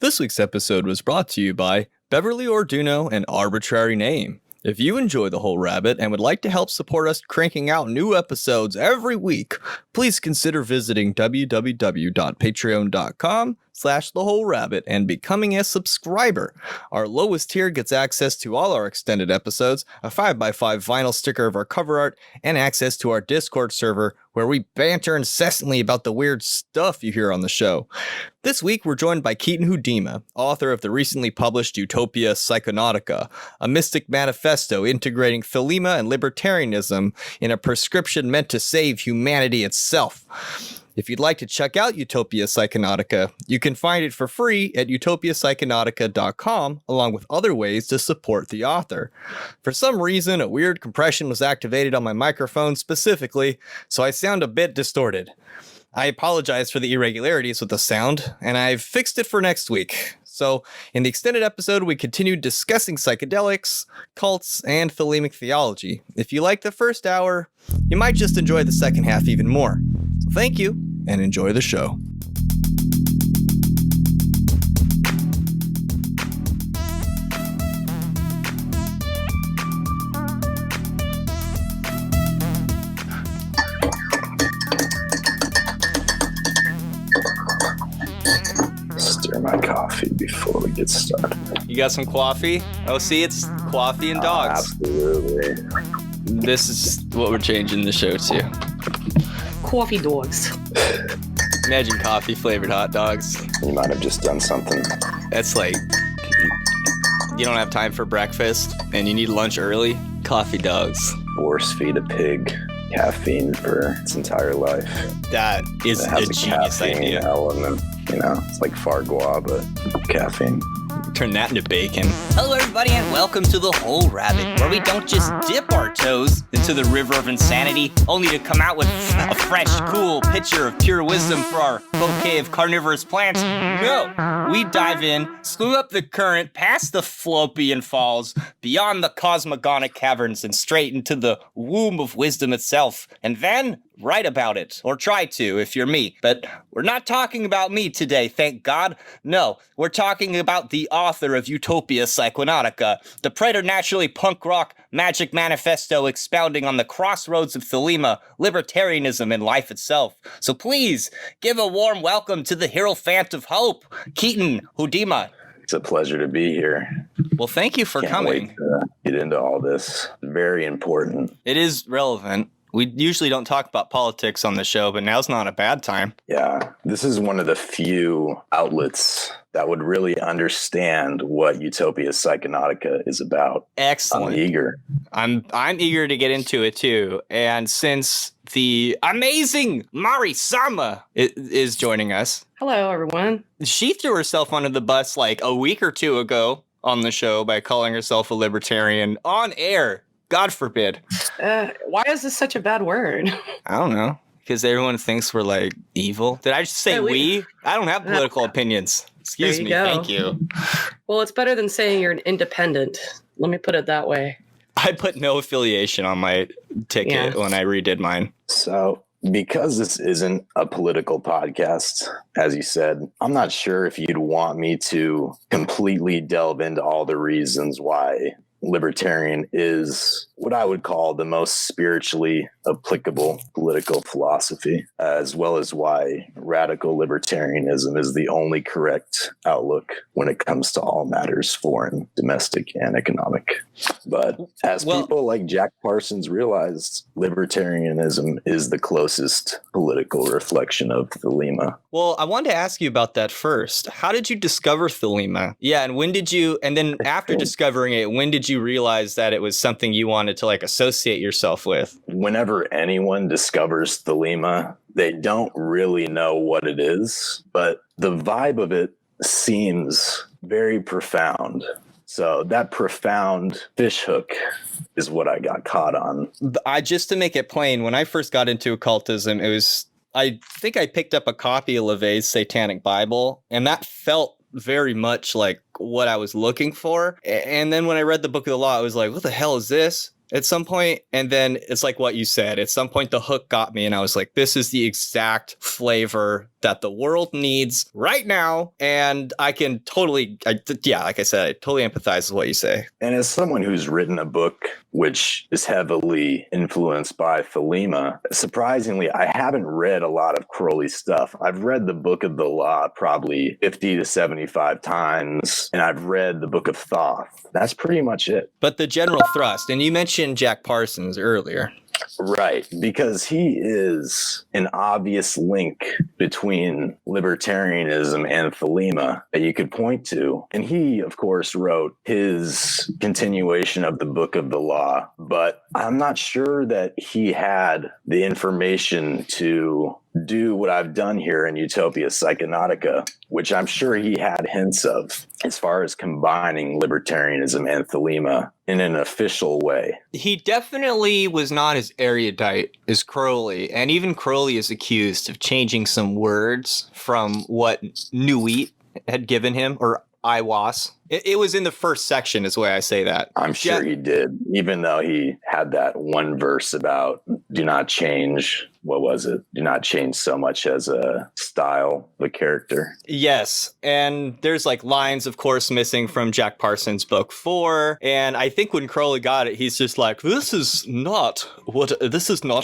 This week's episode was brought to you by Beverly Orduno and Arbitrary Name. If you enjoy The Whole Rabbit and would like to help support us cranking out new episodes every week, please consider visiting www.patreon.com/thewholerabbit and becoming a subscriber. Our lowest tier gets access to all our extended episodes, a 5x5 vinyl sticker of our cover art, and access to our Discord server where we banter incessantly about the weird stuff you hear on the show. This week, we're joined by Keatonlhudema, author of the recently published Utopia Psychonautica, a mystic manifesto integrating Thelema and libertarianism in a prescription meant to save humanity itself. If you'd like to check out Utopia Psychonautica, you can find it for free at utopiapsychonautica.com, along with other ways to support the author. For some reason, a weird compression was activated on my microphone specifically, so I sound a bit distorted. I apologize for the irregularities with the sound, and I've fixed it for next week. So, in the extended episode, we continued discussing psychedelics, cults, and Thelemic theology. If you like the first hour, you might just enjoy the second half even more. So thank you, and enjoy the show. Stir my coffee before we get started. You got some coffee? Oh, see, it's coffee and dogs. Absolutely. This is what we're changing the show to. Coffee dogs. Imagine coffee-flavored hot dogs. You might have just done something. That's like, you don't have time for breakfast and you need lunch early. Coffee dogs. Force feed a pig caffeine for its entire life. That is It a has genius caffeine idea. element. You know, it's like Fargois, but caffeine. Turn that into bacon. Hello, everybody, and welcome to The Whole Rabbit, where we don't just dip our toes into the river of insanity, only to come out with a fresh, cool pitcher of pure wisdom for our bouquet of carnivorous plants. No, we dive in, slew up the current, past the Fallopian Falls, beyond the cosmogonic caverns, and straight into the womb of wisdom itself, and then write about it, or try to if you're me. But we're not talking about me today, thank God. No, we're talking about the author of Utopia Psychonautica, the preternaturally punk rock magic manifesto expounding on the crossroads of Thelema, libertarianism, and life itself. So please, give a warm welcome to the Hierophant of Hope, Keatonlhudema. It's a pleasure to be here. Well, thank you for Can't coming. wait to get into all this. Very important. It is relevant. We usually don't talk about politics on the show, but now's not a bad time. Yeah, this is one of the few outlets that would really understand what Utopia Psychonautica is about. Excellent. I'm eager. I'm eager to get into it too. And since the amazing Mari Sama is joining us, Hello, everyone. she threw herself under the bus like a week or two ago on the show by calling herself a libertarian on air. God forbid. Why is this such a bad word? I don't know. Because everyone thinks we're like evil. Did I just say we? I don't have political opinions. Excuse me. Go. Thank you. Well, it's better than saying you're an independent. Let me put it that way. I put no affiliation on my ticket when I redid mine. So, because this isn't a political podcast, as you said, I'm not sure if you'd want me to completely delve into all the reasons why libertarian is what I would call the most spiritually applicable political philosophy, as well as why radical libertarianism is the only correct outlook when it comes to all matters foreign, domestic, and economic. But as people like Jack Parsons realized, libertarianism is the closest political reflection of Thelema. Well, I wanted to ask you about that first. How did you discover Thelema? Yeah, and when did you, and then after discovering it, when did you realize that it was something you wanted to like associate yourself with? Whenever anyone discovers Thelema, they don't really know what it is, but the vibe of it seems very profound. So that profound fishhook is what I got caught on. Just to make it plain, when I first got into occultism, it was, I think I picked up a copy of LaVey's Satanic Bible, and that felt very much like what I was looking for. And then when I read the Book of the Law, I was like, what the hell is this? at some point, and then it's like what you said. At some point, the hook got me, and I was like, this is the exact flavor that the world needs right now. And I can totally, like I said, I totally empathize with what you say. And as someone who's written a book which is heavily influenced by Thelema, surprisingly, I haven't read a lot of Crowley's stuff. I've read the Book of the Law probably 50 to 75 times, and I've read the Book of Thoth. That's pretty much it. But the general thrust, and you mentioned Jack Parsons earlier. Right, because he is an obvious link between libertarianism and Thelema that you could point to. And he, of course, wrote his continuation of the Book of the Law, but I'm not sure that he had the information to do what I've done here in Utopia Psychonautica, which I'm sure he had hints of as far as combining libertarianism and Thelema in an official way. He definitely was not as erudite as Crowley, and even Crowley is accused of changing some words from what Nuit had given him, or Iwas. It was in the first section is the way I say that. I'm sure he did, even though he had that one verse about do not change, what was it? Do not change so much as a style of a character. Yes, and there's like lines, of course, missing from Jack Parsons' book 4, and I think when Crowley got it, he's just like, this is not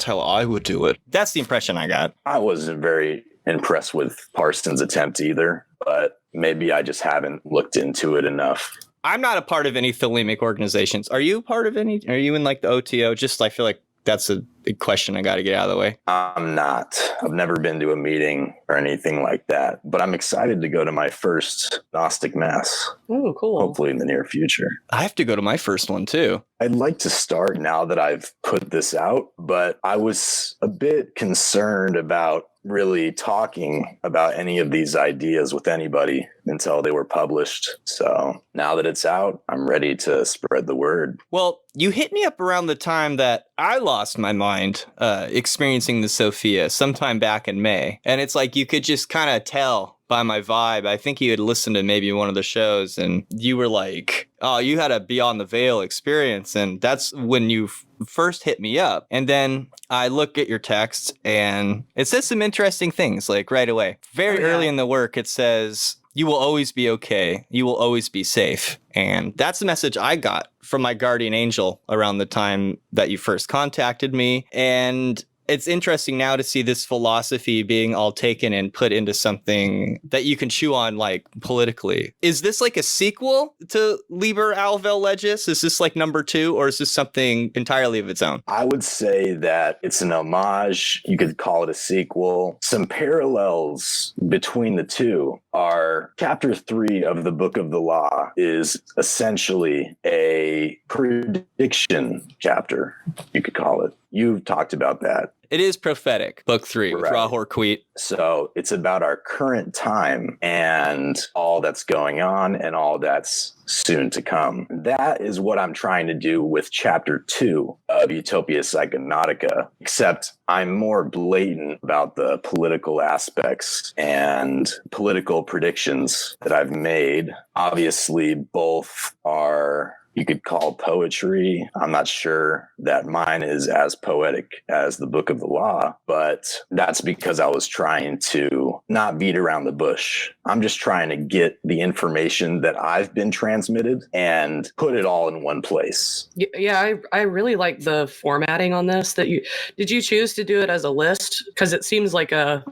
how I would do it. That's the impression I got. I wasn't very impressed with Parsons' attempt either, but maybe I just haven't looked into it enough. I'm not a part of any Thelemic organizations. Are you part of any? Are you in like the OTO? Just I feel like that's a big question I got to get out of the way. I'm not. I've never been to a meeting or anything like that, but I'm excited to go to my first Gnostic Mass. Oh, cool. Hopefully in the near future. I have to go to my first one too. I'd like to start now that I've put this out, but I was a bit concerned about really talking about any of these ideas with anybody until they were published. So now that it's out, I'm ready to spread the word. Well, you hit me up around the time that I lost my mind experiencing the Sophia sometime back in May. And it's like you could just kind of tell by my vibe. I think you had listened to maybe one of the shows and you were like, oh, you had a Beyond the Veil experience. And that's when you first hit me up. And then I look at your text and it says some interesting things like right away. Very early in the work, it says, you will always be okay. You will always be safe. And that's the message I got from my guardian angel around the time that you first contacted me. And it's interesting now to see this philosophy being all taken and put into something that you can chew on, like, politically. Is this like a sequel to Liber Alvel Legis? Is this like number 2, or is this something entirely of its own? I would say that it's an homage. You could call it a sequel. Some parallels between the two are chapter 3 of the Book of the Law is essentially a prediction chapter, you could call it. You've talked about that. It is prophetic, book 3, with Rahor Queet. So it's about our current time and all that's going on and all that's soon to come. That is what I'm trying to do with chapter 2 of Utopia Psychonautica, except I'm more blatant about the political aspects and political predictions that I've made. Obviously, both are, you could call poetry. I'm not sure that mine is as poetic as the Book of the Law, but that's because I was trying to not beat around the bush. I'm just trying to get the information that I've been transmitted and put it all in one place. Yeah, I really like the formatting on this. Did you choose to do it as a list? Because it seems like a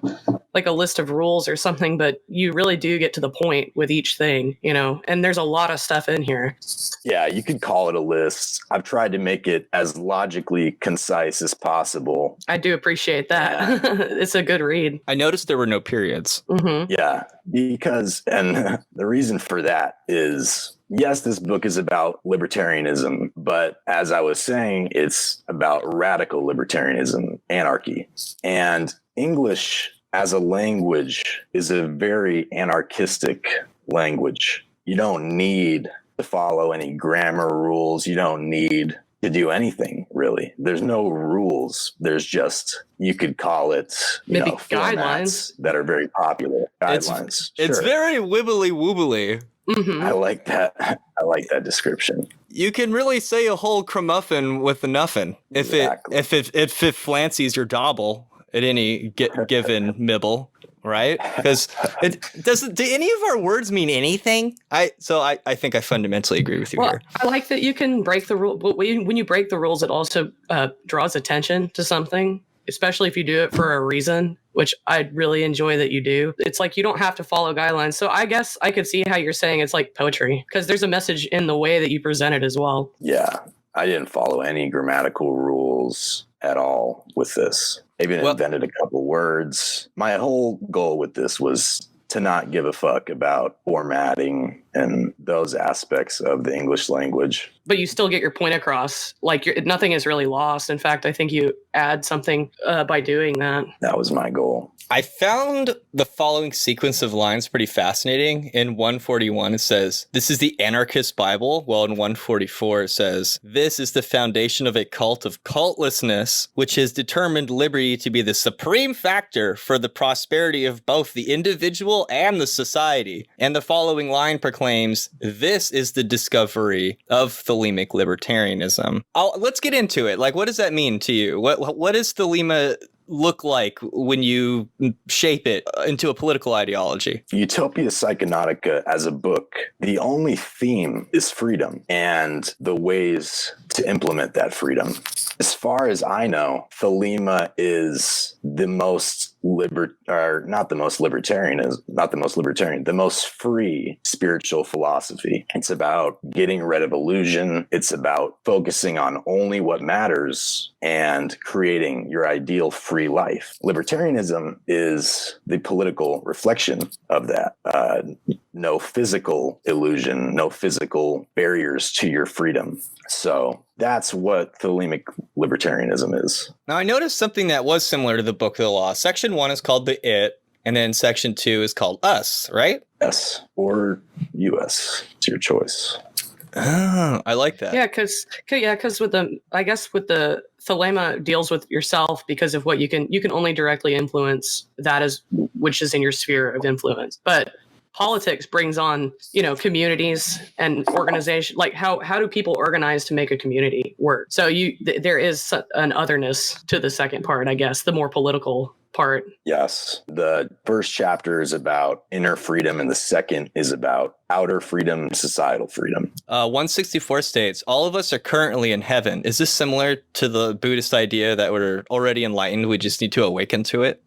list of rules or something, but you really do get to the point with each thing, and there's a lot of stuff in here. Yeah, you could call it a list. I've tried to make it as logically concise as possible. I do appreciate that. Yeah. It's a good read. I noticed there were no periods. Mm-hmm. Yeah, because, and the reason for that is, yes, this book is about libertarianism, but as I was saying, it's about radical libertarianism, anarchy. And English as a language is a very anarchistic language. You don't need to follow any grammar rules. You don't need to do anything, really. There's no rules. There's just, you could call it, maybe guidelines that are very popular. Guidelines. It's very wibbly wobbly. Mm-hmm. I like that. I like that description. You can really say a whole crumuffin with a nuffin Exactly. if it fancies your dobble at any given mibble, right? Because it doesn't. Do any of our words mean anything? I think I fundamentally agree with you Well, here. I like that you can break the rule, but when you break the rules, it also draws attention to something, especially if you do it for a reason, which I really enjoy that you do. It's like you don't have to follow guidelines. So I guess I could see how you're saying it's like poetry, because there's a message in the way that you present it as well. Yeah, I didn't follow any grammatical rules at all with this. I even invented a couple words. My whole goal with this was to not give a fuck about formatting and those aspects of the English language. But you still get your point across. Like nothing is really lost. In fact, I think you add something by doing that. That was my goal. I found the following sequence of lines pretty fascinating. In 141, it says, "This is the anarchist Bible." Well, in 144, it says, "This is the foundation of a cult of cultlessness, which has determined liberty to be the supreme factor for the prosperity of both the individual and the society." And the following line proclaims, "This is the discovery of thelemic libertarianism." Let's get into it. Like, what does that mean to you? What does thelema look like when you shape it into a political ideology? Utopia Psychonautica as a book, the only theme is freedom and the ways to implement that freedom. As far as I know, thelema is the most the most free spiritual philosophy. It's about getting rid of illusion. It's about focusing on only what matters and creating your ideal free life. Libertarianism is the political reflection of that. No physical illusion, no physical barriers to your freedom. So that's what thelemic libertarianism is. Now, I noticed something that was similar to the Book of the Law. Section 1 is called the It, and then Section 2 is called Us, right? Yes, or US. It's your choice. Oh, I like that. Yeah, because with the thelema deals with yourself because of what you can only directly influence that which is in your sphere of influence. But politics brings on, communities and organization. Like how do people organize to make a community work? So there is an otherness to the second part, I guess, the more political part. Yes. The first chapter is about inner freedom, and the second is about outer freedom, societal freedom. 164 states, "All of us are currently in heaven." Is this similar to the Buddhist idea that we're already enlightened? We just need to awaken to it?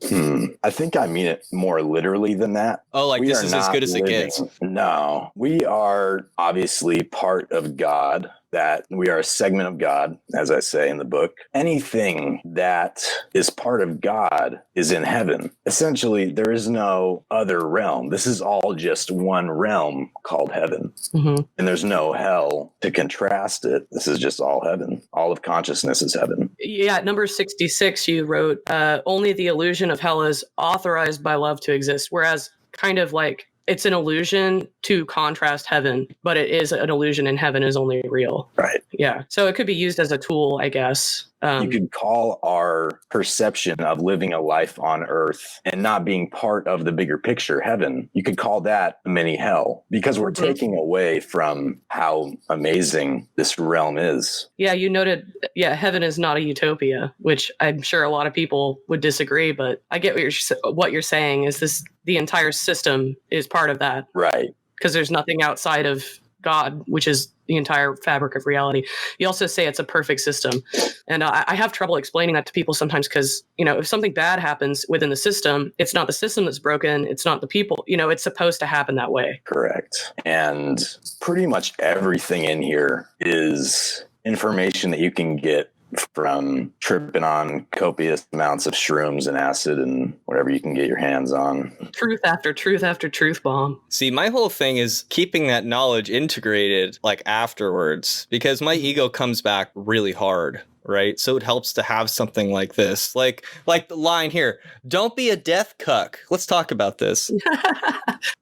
I think I mean it more literally than that. Oh, like this is as good as it gets. No, we are obviously part of God. That we are a segment of God, as I say in the book. Anything that is part of God is in heaven. Essentially, there is no other realm. This is all just one realm called heaven. Mm-hmm. And there's no hell to contrast it. This is just all heaven. All of consciousness is heaven. Yeah, at number 66, you wrote, "Only the illusion of hell is authorized by love to exist," whereas kind of like it's an illusion to contrast heaven, but it is an illusion and heaven is only real. Right. Yeah. So it could be used as a tool, I guess. You could call our perception of living a life on earth and not being part of the bigger picture, heaven, you could call that a mini hell because we're taking away from how amazing this realm is. Yeah, you noted, heaven is not a utopia, which I'm sure a lot of people would disagree, but I get what you're saying is the entire system is part of that. Right. Because there's nothing outside of God, which is the entire fabric of reality. You also say it's a perfect system. And I have trouble explaining that to people sometimes because, if something bad happens within the system, it's not the system that's broken. It's not the people. It's supposed to happen that way. Correct. And pretty much everything in here is information that you can get from tripping on copious amounts of shrooms and acid and whatever you can get your hands on. Truth after truth after truth bomb. See, my whole thing is keeping that knowledge integrated like afterwards because my ego comes back really hard. Right. So it helps to have something like this, like the line here. "Don't be a death cuck." Let's talk about this.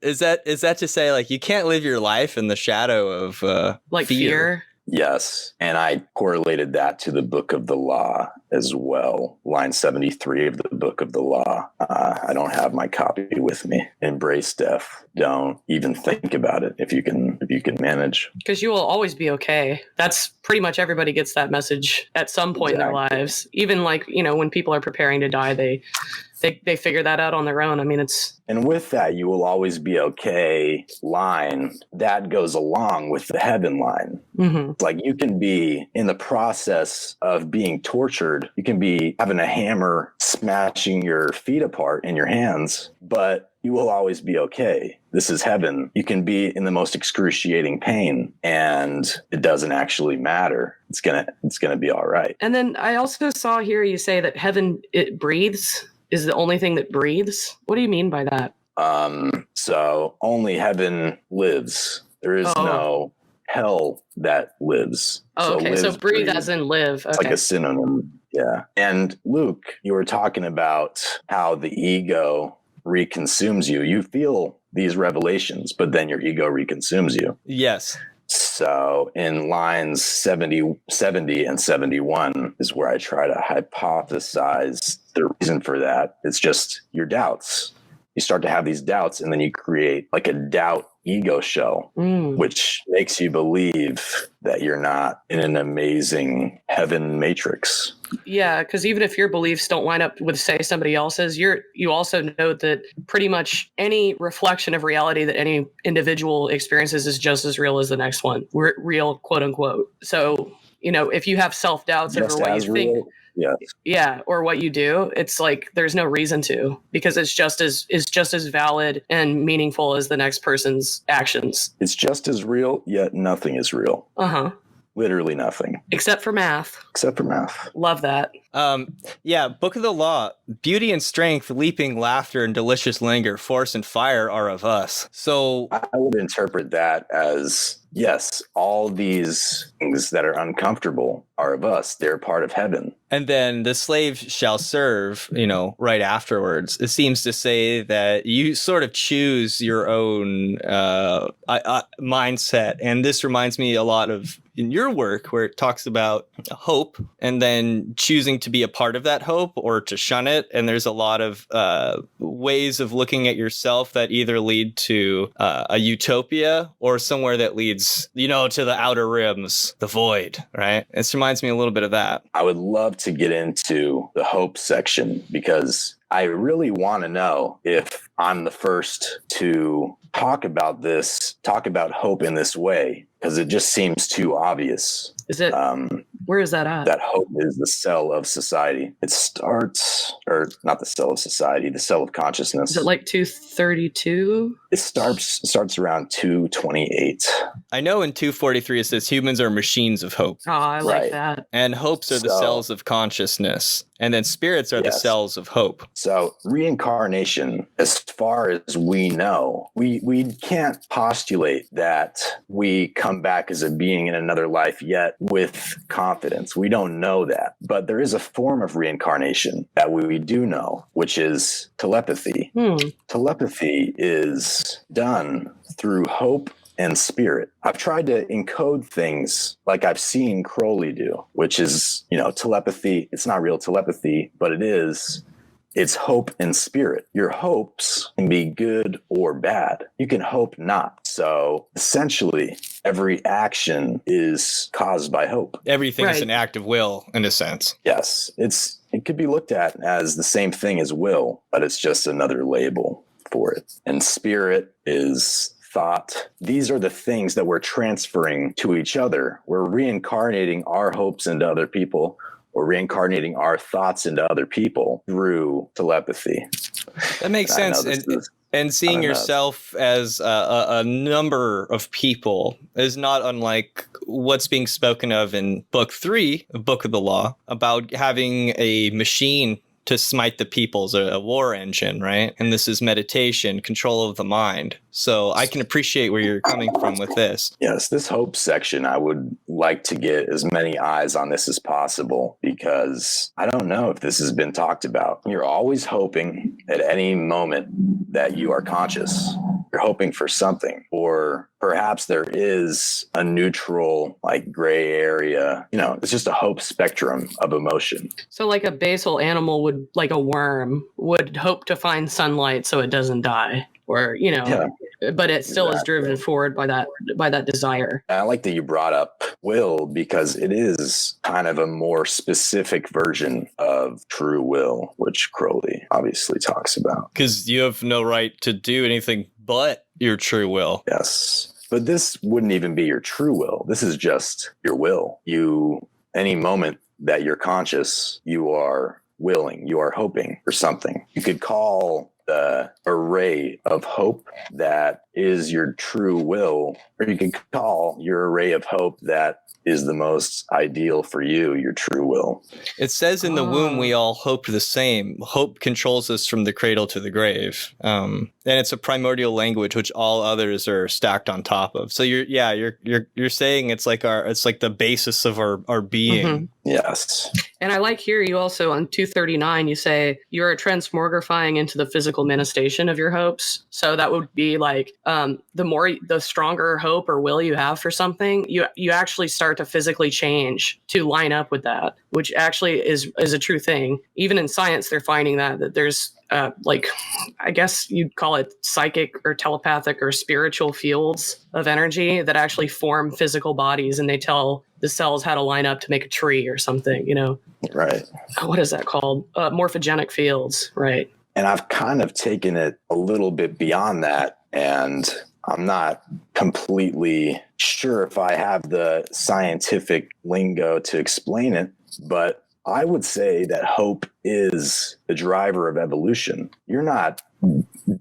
Is that to say like you can't live your life in the shadow of like fear? Yes. And I correlated that to the book of the law as well. Line 73 of the book of the law. I don't have my copy with me. Embrace death. Don't even think about it if you can manage. Because you will always be okay. That's pretty much everybody gets that message at some point in their lives. Even like, when people are preparing to die, they figure that out on their own. I mean, and with that, you will always be okay line that goes along with the heaven line. Mm-hmm. Like you can be in the process of being tortured. You can be having a hammer smashing your feet apart in your hands, but you will always be okay. This is heaven. You can be in the most excruciating pain and it doesn't actually matter. It's gonna be all right. And then I also saw here you say that heaven, it breathes, is the only thing that breathes. What do you mean by that? So only heaven lives. There is no hell that lives. Oh, okay. So breathe as in live. Okay. It's like a synonym. Yeah. And Luke, you were talking about how the ego reconsumes you. You feel these revelations, but then your ego reconsumes you. Yes. So in lines 70 and 71 is where I try to hypothesize the reason for that. It's just your doubts. You start to have these doubts and then you create like a doubt ego shell, which makes you believe that you're not in an amazing heaven matrix. Yeah, because even if your beliefs don't line up with, say, somebody else's, you also know that pretty much any reflection of reality that any individual experiences is just as real as the next one. We're real, quote unquote. So, if you have self-doubts over what you think, yeah, or what you do, it's like there's no reason to, because it's just as valid and meaningful as the next person's actions. It's just as real, yet nothing is real. Literally nothing. Except for math. Love that. Yeah, Book of the Law. Beauty and strength, leaping, laughter, and delicious languor, force and fire are of us. So I would interpret that as, yes, all these things that are uncomfortable are of us. They're part of heaven. And then the slave shall serve, right afterwards. It seems to say that you sort of choose your own mindset. And this reminds me a lot of in your work where it talks about hope and then choosing to be a part of that hope or to shun it. And there's a lot of ways of looking at yourself that either lead to a utopia or somewhere that leads, to the outer rims, the void, right? This reminds me a little bit of that. I would love to get into the hope section because I really want to know if I'm the first to talk about hope in this way, because it just seems too obvious. Is it? Where is that at? That hope is the cell of society. It starts, or not the cell of society, the cell of consciousness. Is it like 232? It starts around 228. I know in 243 it says humans are machines of hope. Oh, I like that. And hopes are the cells of consciousness. And then spirits are the cells of hope. So reincarnation, as far as we know, we can't postulate that we come back as a being in another life yet with confidence. We don't know that. But there is a form of reincarnation that we do know, which is telepathy. Telepathy is done through hope and spirit. I've tried to encode things like I've seen Crowley do, which is, telepathy. It's not real telepathy, but it's hope and spirit. Your hopes can be good or bad. You can hope not. So essentially, every action is caused by hope. Everything is an act of will, in a sense. Yes. It could be looked at as the same thing as will, but it's just another label for it. And spirit is thought. These are the things that we're transferring to each other. We're reincarnating our hopes into other people, or reincarnating our thoughts into other people through telepathy. That makes sense. And seeing yourself as a number of people is not unlike what's being spoken of in Book 3, Book of the Law, about having a machine to smite the peoples, a war engine, right? And this is meditation, control of the mind. So I can appreciate where you're coming from with this. Yes, this hope section, I would like to get as many eyes on this as possible, because I don't know if this has been talked about. You're always hoping at any moment that you are conscious. You're hoping for something, or perhaps there is a neutral, like gray area. It's just a hope spectrum of emotion. So like a basal animal would, like a worm, would hope to find sunlight so it doesn't die. Or, Yeah, but it still is exactly. driven forward by that desire. I like that you brought up will, because it is kind of a more specific version of true will, which Crowley obviously talks about. Because you have no right to do anything but your true will. Yes. But this wouldn't even be your true will. This is just your will. Any moment that you're conscious, you are willing, you are hoping for something. You could call the array of hope that is your true will, or you could call your array of hope that is the most ideal for you, your true will. It says in the womb, we all hope the same. Hope controls us from the cradle to the grave. And it's a primordial language, which all others are stacked on top of. So you're saying it's like the basis of our being. Mm-hmm. Yes. And I like here you also on 239, you say you're transmogrifying into the physical manifestation of your hopes. So that would be like the stronger hope or will you have for something, you actually start to physically change to line up with that, which actually is a true thing. Even in science, they're finding that there's I guess you'd call it psychic or telepathic or spiritual fields of energy that actually form physical bodies, and they tell the cells how to line up to make a tree or something, Right. What is that called? Morphogenic fields, right? And I've kind of taken it a little bit beyond that, and I'm not completely sure if I have the scientific lingo to explain it, but I would say that hope is the driver of evolution.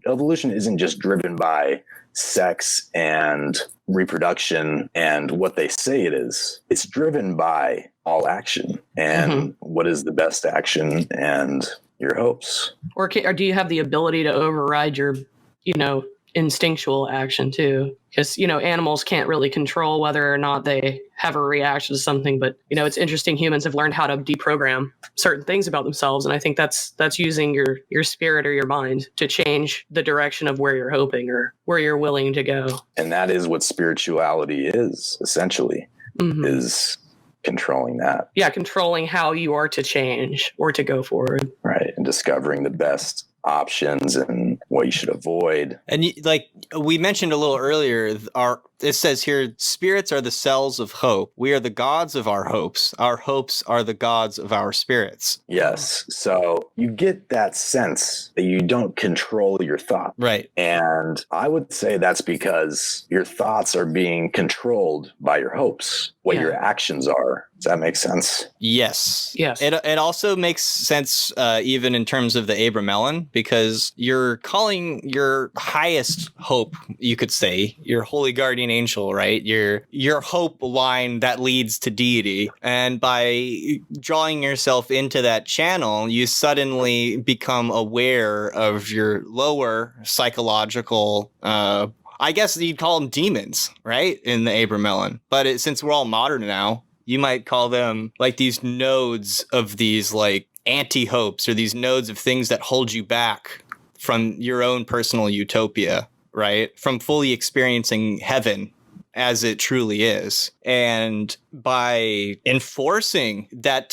Evolution isn't just driven by sex and reproduction and what they say it is. It's driven by all action and what is the best action and your hopes. Or do you have the ability to override your, instinctual action too? Because, animals can't really control whether or not they have a reaction to something. But, it's interesting. Humans have learned how to deprogram certain things about themselves. And I think that's using your spirit or your mind to change the direction of where you're hoping or where you're willing to go. And that is what spirituality is, essentially, is controlling that. Yeah, controlling how you are to change or to go forward. Right. And discovering the best options and what you should avoid. And like we mentioned a little earlier, it says here, spirits are the cells of hope. We are the gods of our hopes. Our hopes are the gods of our spirits. Yes. So you get that sense that you don't control your thought. Right. And I would say that's because your thoughts are being controlled by your hopes, what your actions are. Does that make sense? Yes. Yes. It also makes sense even in terms of the Abramelin, because you're calling your highest hope, you could say, your holy guardian angel, right? Your hope line that leads to deity. And by drawing yourself into that channel, you suddenly become aware of your lower psychological I guess you'd call them demons, right? In the Abramelin. But since we're all modern now, you might call them like these nodes of these like anti-hopes, or these nodes of things that hold you back from your own personal utopia, right? From fully experiencing heaven as it truly is. And by enforcing that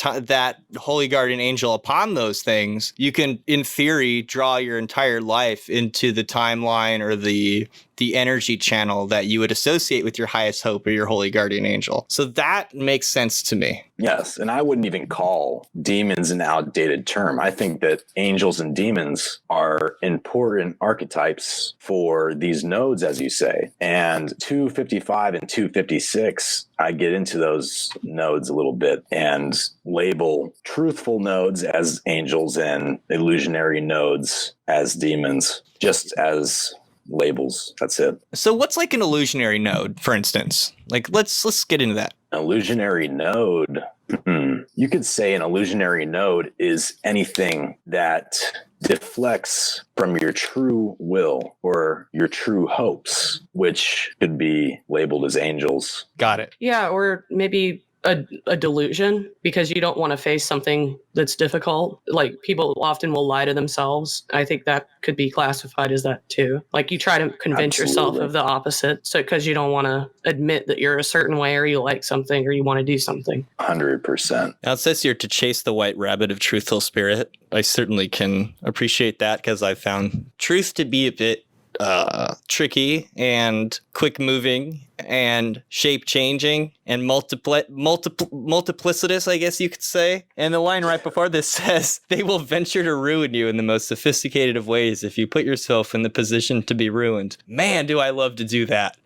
holy guardian angel upon those things, you can, in theory, draw your entire life into the timeline or the energy channel that you would associate with your highest hope or your holy guardian angel. So that makes sense to me. Yes. And I wouldn't even call demons an outdated term. I think that angels and demons are important archetypes for these nodes, as you say. And 255 and 256, I get into those nodes a little bit and label truthful nodes as angels and illusionary nodes as demons, just as labels. That's it. So what's like an illusionary node, for instance? Like let's get into that. An illusionary node. You could say an illusionary node is anything that deflects from your true will or your true hopes, which could be labeled as angels. Got it. Yeah, or maybe a delusion because you don't want to face something that's difficult. Like people often will lie to themselves. I think that could be classified as that too. Like you try to convince yourself of the opposite. So because you don't want to admit that you're a certain way or you like something or you want to do something. 100%. Now it says here to chase the white rabbit of truthful spirit. I certainly can appreciate that because I found truth to be a bit tricky and quick moving and shape changing and multiplicitous, I guess you could say. And the line right before this says, they will venture to ruin you in the most sophisticated of ways if you put yourself in the position to be ruined. Man, do I love to do that.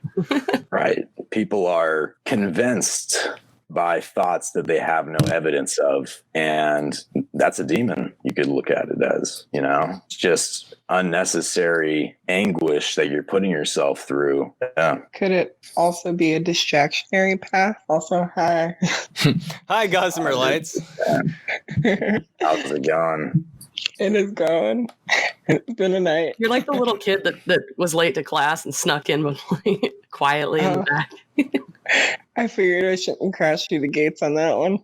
Right. People are convinced by thoughts that they have no evidence of. And that's a demon. You could look at it as, it's just unnecessary anguish that you're putting yourself through. Yeah. Could it also be a distractionary path? Also, hi. Hi, Gossamer Lights. How's it going? It is going. It's been a night. You're like the little kid that was late to class and snuck in quietly in the back. I figured I shouldn't crash through the gates on that one.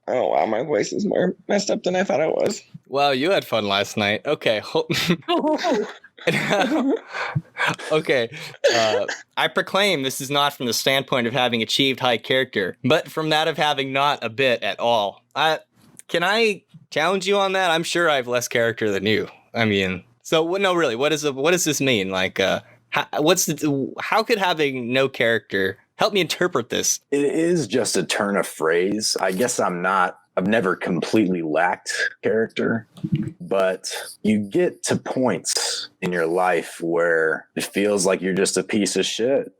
Oh, wow. My voice is more messed up than I thought it was. Wow, you had fun last night. Okay. Okay. I proclaim this is not from the standpoint of having achieved high character, but from that of having not a bit at all. Can I challenge you on that? I'm sure I have less character than you. I mean, so no, really, what does this mean? Like, how could having no character help me interpret this? It is just a turn of phrase. I guess I've never completely lacked character, but you get to points in your life where it feels like you're just a piece of shit,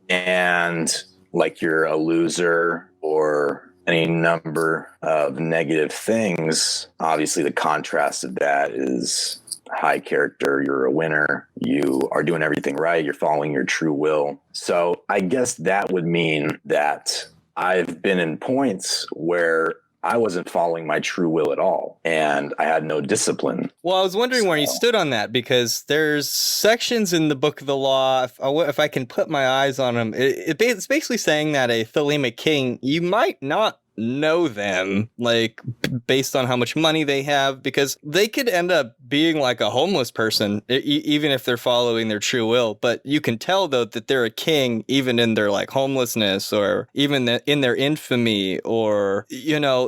and like you're a loser or any number of negative things. Obviously, the contrast of that is high character. You're a winner. You are doing everything right. You're following your true will. So I guess that would mean that I've been in points where I wasn't following my true will at all, and I had no discipline. Well, I was wondering where you stood on that, because there's sections in the Book of the Law, if I can put my eyes on them, it's basically saying that a Thelema king, you might not know them, like, based on how much money they have, because they could end up being like a homeless person, even if they're following their true will. But you can tell, though, that they're a king even in their like homelessness, or even in their infamy, or,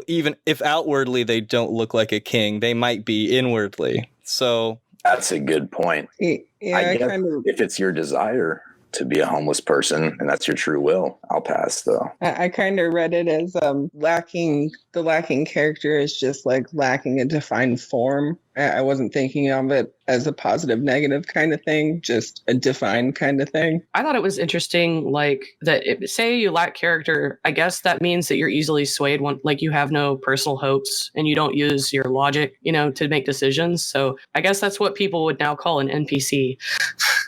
even if outwardly they don't look like a king, they might be inwardly. So that's a good point. Yeah, I guess if it's your desire to be a homeless person and that's your true will, I'll pass though. I kind of read it as lacking character is just like lacking a defined form. I wasn't thinking of it as a positive negative kind of thing, just a defined kind of thing. I thought it was interesting, like that say you lack character, I guess that means that you're easily swayed, like you have no personal hopes and you don't use your logic, to make decisions. So I guess that's what people would now call an NPC.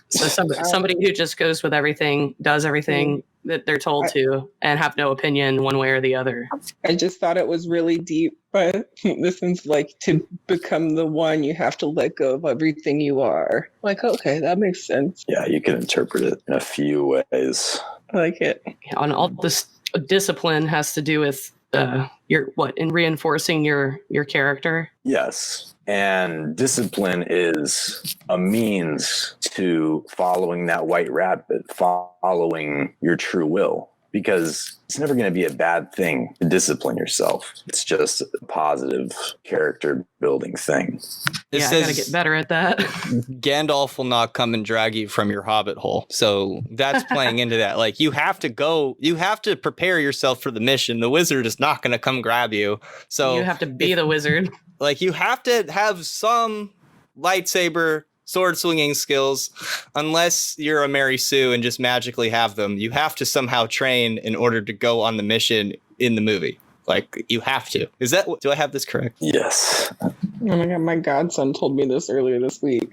So somebody who just goes with everything, does everything that they're told to, and have no opinion one way or the other. I just thought it was really deep, but this is like, to become the one, you have to let go of everything you are. Like, okay, that makes sense. Yeah, you can interpret it in a few ways. I like it. On all this discipline has to do with in reinforcing your character. Yes. And discipline is a means to following that white rabbit, following your true will, because it's never going to be a bad thing to discipline yourself. It's just a positive character building thing. I gotta get better at that. Gandalf will not come and drag you from your hobbit hole. So that's playing into that. Like, you have to prepare yourself for the mission. The wizard is not going to come grab you. So you have to be the wizard. Like, you have to have some lightsaber sword swinging skills, unless you're a Mary Sue and just magically have them. You have to somehow train in order to go on the mission in the movie. Like, you have to. Do I have this correct? Yes. Oh my God, my godson told me this earlier this week.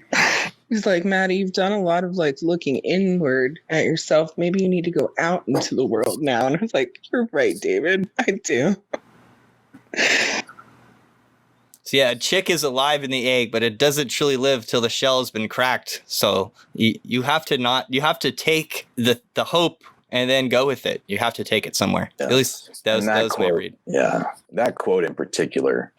He's like, Maddie, you've done a lot of like looking inward at yourself. Maybe you need to go out into the world now. And I was like, you're right, David. I do. So yeah, a chick is alive in the egg, but it doesn't truly live till the shell has been cracked. So you have to take the hope and then go with it. You have to take it somewhere. Yes. At least that was the way I read. Yeah, that quote in particular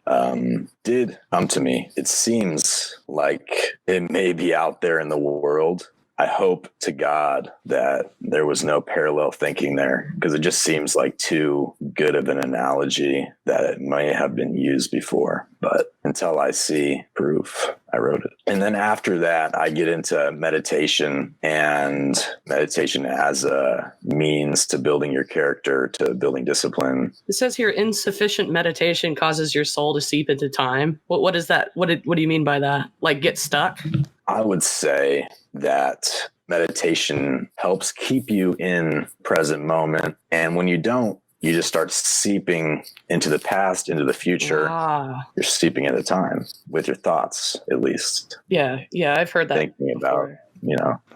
did come to me. It seems like it may be out there in the world. I hope to God that there was no parallel thinking there, because it just seems like too good of an analogy that it may have been used before. But until I see proof, I wrote it. And then after that, I get into meditation, and meditation as a means to building your character, to building discipline. It says here, insufficient meditation causes your soul to seep into time. What is that? What do you mean by that? Like get stuck? I would say that meditation helps keep you in present moment. And when you don't, you just start seeping into the past, into the future. You're seeping into time with your thoughts, at least. Yeah, I've heard that. Thinking about,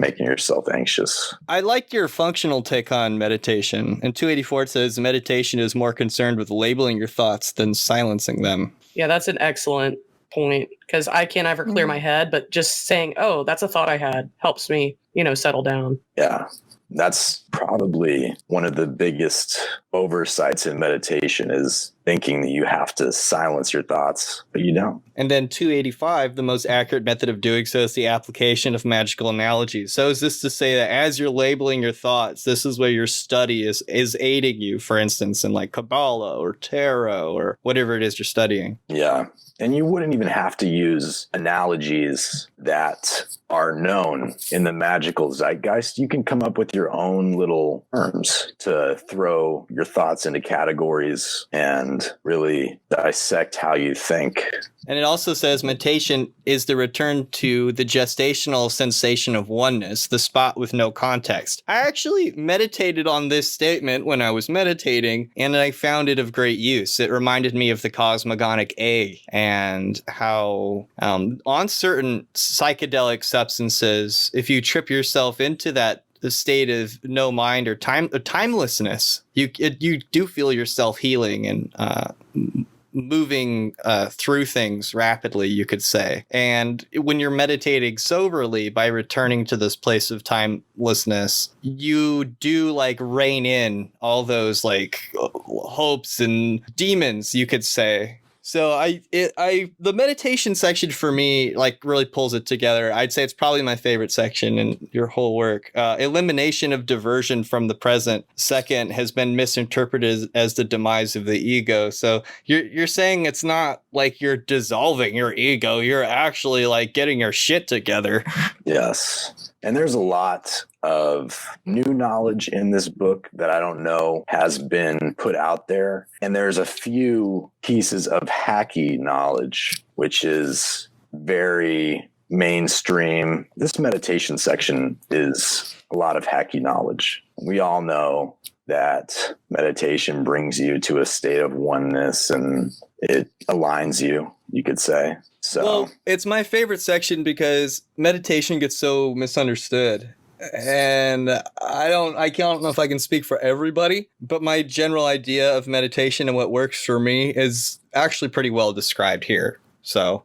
making yourself anxious. I like your functional take on meditation. In 284, it says meditation is more concerned with labeling your thoughts than silencing them. Yeah, that's an excellent point, because I can't ever clear my head, but just saying, oh, that's a thought I had, helps me, settle down. Yeah. That's probably one of the biggest oversights in meditation, is thinking that you have to silence your thoughts, but you don't. And then 285, the most accurate method of doing so is the application of magical analogies. So is this to say that as you're labeling your thoughts, this is where your study is aiding you, for instance, in like Kabbalah or Tarot or whatever it is you're studying? Yeah. And you wouldn't even have to use analogies that are known in the magical zeitgeist. You can come up with your own little terms to throw your thoughts into categories and really dissect how you think. And it also says meditation is the return to the gestational sensation of oneness, the spot with no context. I actually meditated on this statement when I was meditating, and I found it of great use. It reminded me of the cosmogonic egg and how on certain psychedelic substances, if you trip yourself into that the state of no mind or timelessness, you do feel yourself healing and moving through things rapidly, you could say. And when you're meditating soberly by returning to this place of timelessness, you do like rein in all those like hopes and demons, you could say. So the meditation section for me like really pulls it together. I'd say it's probably my favorite section in your whole work. Elimination of diversion from the present, second, has been misinterpreted as the demise of the ego. So you're saying it's not like you're dissolving your ego. You're actually like getting your shit together. Yes. And there's a lot of new knowledge in this book that I don't know has been put out there. And there's a few pieces of hacky knowledge, which is very mainstream. This meditation section is a lot of hacky knowledge. We all know that meditation brings you to a state of oneness and it aligns you could say. So, well, it's my favorite section because meditation gets so misunderstood. And I don't know if I can speak for everybody, but my general idea of meditation and what works for me is actually pretty well described here. So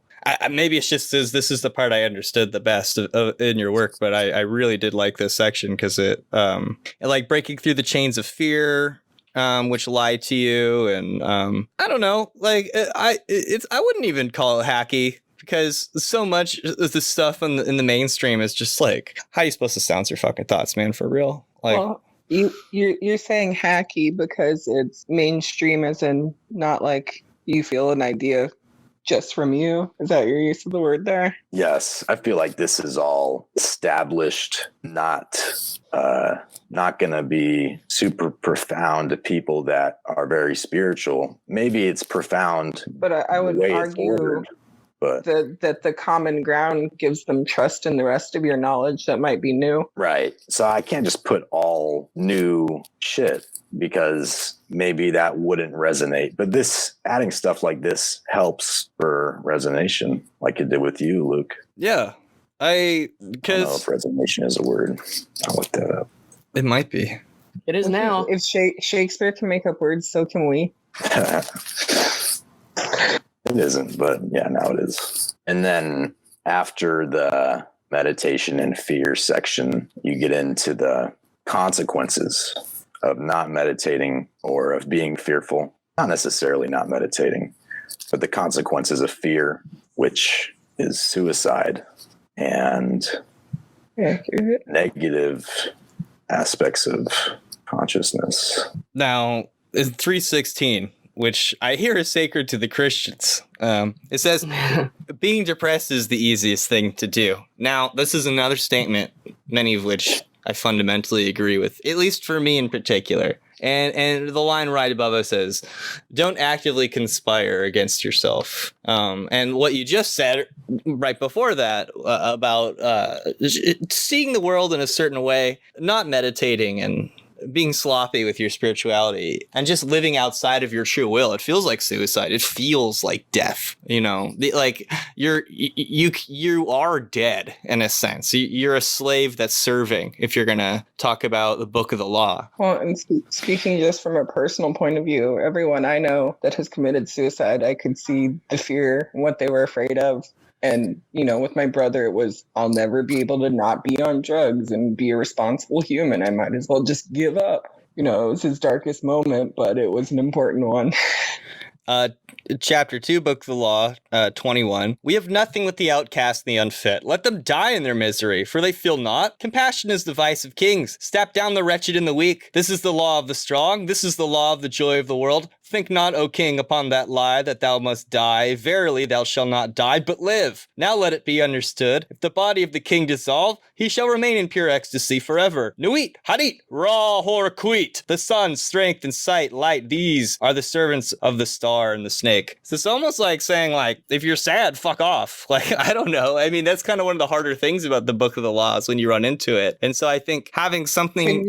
maybe it's just as this is the part I understood the best in your work, but I really did like this section because it like breaking through the chains of fear, which lie to you. And I don't know, like I wouldn't even call it hacky. Because so much of the stuff in the mainstream is just like, how are you supposed to silence your fucking thoughts, man? For real? Like, well, you're saying hacky because it's mainstream, as in not like you feel an idea just from you. Is that your use of the word there? Yes, I feel like this is all established, not going to be super profound to people that are very spiritual. Maybe it's profound, but I would argue. But that the common ground gives them trust in the rest of your knowledge that might be new. Right. So I can't just put all new shit because maybe that wouldn't resonate. But this adding stuff like this helps for resonation, like it did with you, Luke. Yeah. I don't know if resonation is a word. I'll look that up. It might be. It is now. If Shakespeare can make up words, so can we. It isn't, but yeah, now it is. And then after the meditation and fear section, you get into the consequences of not meditating or of being fearful, not necessarily not meditating, but the consequences of fear, which is suicide and negative aspects of consciousness. Now, in 3:16, which I hear is sacred to the Christians, it says, being depressed is the easiest thing to do. Now, this is another statement, many of which I fundamentally agree with, at least for me in particular. And the line right above us says, don't actively conspire against yourself. And what you just said right before that about seeing the world in a certain way, not meditating and being sloppy with your spirituality and just living outside of your true will, it feels like suicide. It feels like death, like you are dead in a sense. You're a slave that's serving, if you're going to talk about the book of the law. Well, and speaking just from a personal point of view, everyone I know that has committed suicide, I could see the fear and what they were afraid of. And, with my brother, it was, I'll never be able to not be on drugs and be a responsible human. I might as well just give up. It was his darkest moment, but it was an important one. Chapter 2, Book of the Law, 21. We have nothing with the outcast and the unfit. Let them die in their misery, for they feel not. Compassion is the vice of kings. Step down the wretched and the weak. This is the law of the strong. This is the law of the joy of the world. Think not, O king, upon that lie that thou must die. Verily, thou shalt not die, but live. Now let it be understood. If the body of the king dissolve, he shall remain in pure ecstasy forever. Nuit, hadit, ra hor quit. The sun, strength, and sight, light, these are the servants of the star and the snake. So it's almost like saying, if you're sad, fuck off. I don't know. I mean, that's kind of one of the harder things about the Book of the Laws when you run into it. And so I think having something...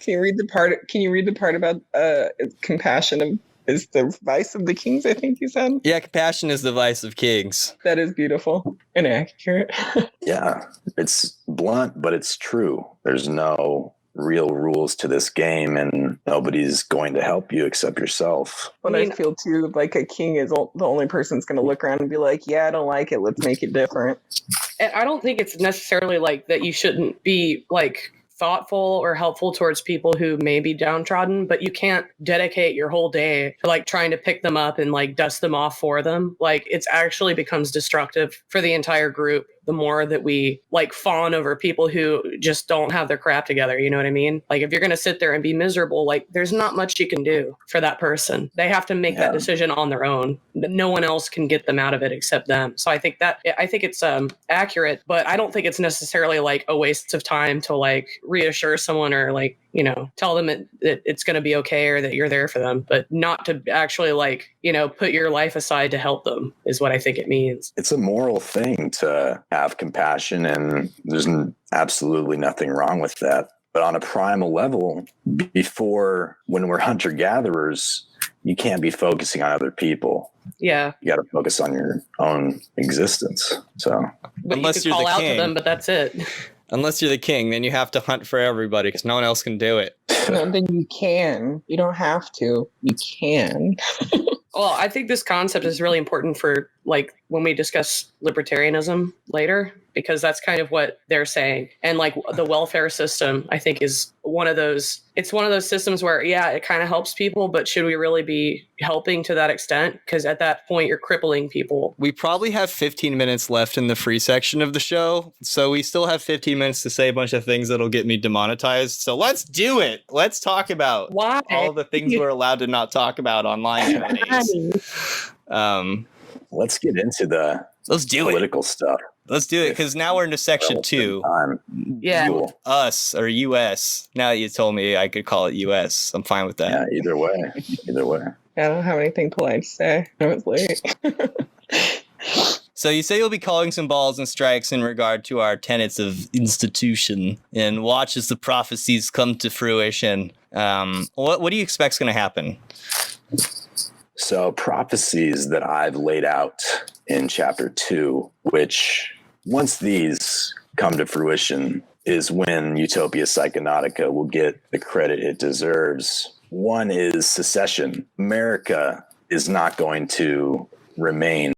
Can you read the part about compassion is the vice of the kings, I think you said? Yeah, compassion is the vice of kings. That is beautiful and accurate. Yeah, it's blunt, but it's true. There's no real rules to this game, and nobody's going to help you except yourself. But I feel too like a king is the only person that's going to look around and be like, yeah, I don't like it, let's make it different. And I don't think it's necessarily like that you shouldn't be thoughtful or helpful towards people who may be downtrodden, but you can't dedicate your whole day to trying to pick them up and dust them off for them. It's actually becomes destructive for the entire group the more that we fawn over people who just don't have their crap together. You know what I mean? If you're going to sit there and be miserable, there's not much you can do for that person. They have to make that decision on their own. No one else can get them out of it except them. So I think it's accurate, but I don't think it's necessarily a waste of time to reassure someone or tell them that it's going to be okay or that you're there for them, but not to actually put your life aside to help them is what I think it means. It's a moral thing to have compassion, and there's absolutely nothing wrong with that. But on a primal level, when we're hunter-gatherers, you can't be focusing on other people. Yeah. You got to focus on your own existence. So, but unless you could call out to them, but that's it. Unless you're the king, then you have to hunt for everybody because no one else can do it. No, then you can. You don't have to. You can. Well, I think this concept is really important for when we discuss libertarianism later, because that's kind of what they're saying. And the welfare system, I think, is one of those. It's one of those systems where, yeah, it kind of helps people, but should we really be helping to that extent? Because at that point, you're crippling people. We probably have 15 minutes left in the free section of the show, so we still have 15 minutes to say a bunch of things that'll get me demonetized. So let's do it. Let's talk about all the things we're allowed to not talk about online nowadays. Let's get into the political stuff. Let's do it, because now we're into section 2. Yeah. Us, or US. Now that you told me I could call it US, I'm fine with that. Yeah, either way. I don't have anything polite to say. I was late. So you say you'll be calling some balls and strikes in regard to our tenets of institution, and watch as the prophecies come to fruition. What do you expect is going to happen? So prophecies that I've laid out in chapter 2, which once these come to fruition is when Utopia Psychonautica will get the credit it deserves. One is secession. America is not going to remain